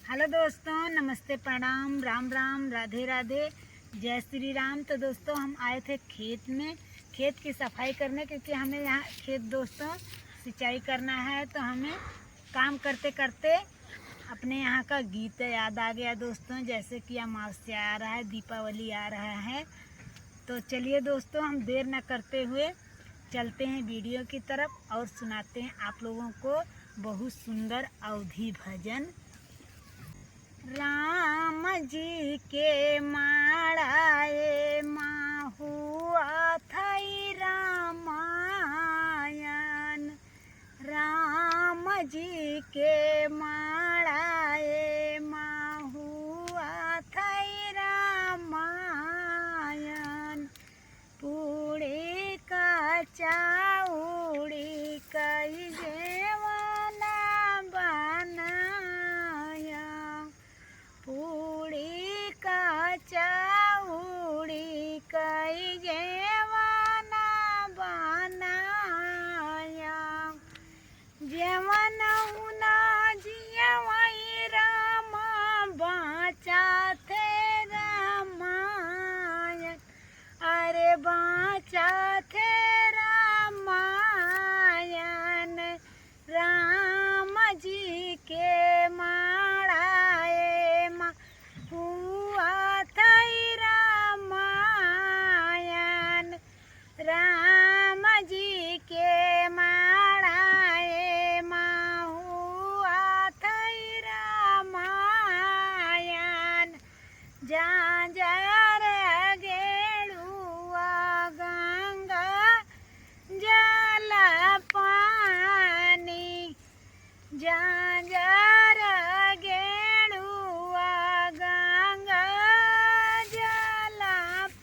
Hello दोस्तों, नमस्ते, प्रणाम, राम राम, राधे राधे, जय श्री राम। तो दोस्तों हम आए थे खेत में खेत की सफाई करने, क्योंकि हमें यहाँ खेत दोस्तों सिंचाई करना है। तो हमें काम करते करते अपने यहाँ का गीत याद आ गया दोस्तों, जैसे कि अमावस्या आ रहा है, दीपावली आ रहा है। तो चलिए दोस्तों, हम देर न करते हुए चलते हैं वीडियो की तरफ और सुनाते हैं आप लोगों को बहुत सुंदर अवधि भजन। राम जी के माड़ाए माँ हुआ थई रामायण। राम जी के माड़ाए माँ हुआ थई रामायण। पूड़ी का चाउड़ी कई जेवना बनाया। पूड़ी का चाउड़ी कई जेवना बनाया। जेवन उना जियवई रामा बाचा थे रामायण। अरे बाचा थे रामायण। राम जी के माड़ाए माँ हुआ थई रामायण। राम जी के माड़ाए माँ हुआ थई रामायण। जा जा रे गेड़ुआ गंगा जल पानी। जा जा रे गेड़ुआ गंगा जल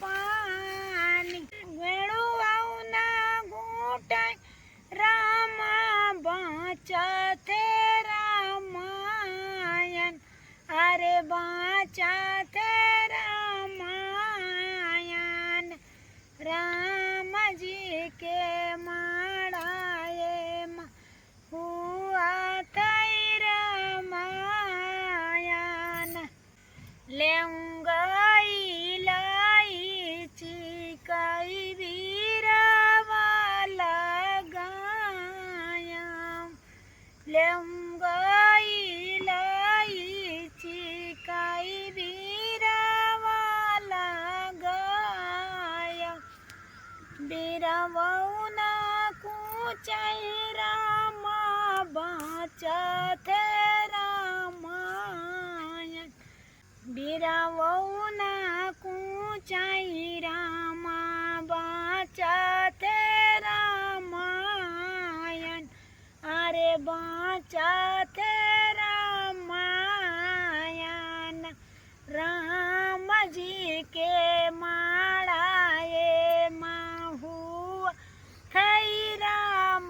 पानी। गेड़ुआ ना घूटे रामा बाचा थे रामायण। अरे बाचा थे रामायण। राम जी के माड़ाए माँ हुआ थई रामायण। लेंगई लाई चिकई बीरवा लगाया। लेंगई लाई चिकई बीरवा लगाया। बीरवौना कुचई रामा बाचा थे रामायण। बीरवौना कुचई रामा बाचा थे रामायण। अरे बाचा थे रामायण। राम जी के माड़ाए माँ हुआ थई रामायण।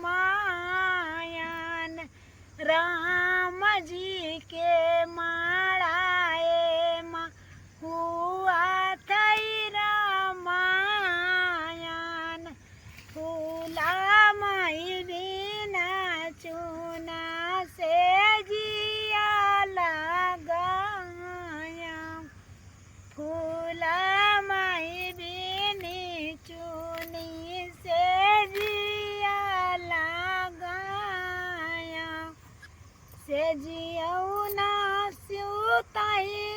राम जी के माड़ाए माँ हुआ थई रामायण। फूला मई बिना चूना से जिया लगाया। फूला मई बिनी चूनी से जिया लगाया। से जियौना सुतई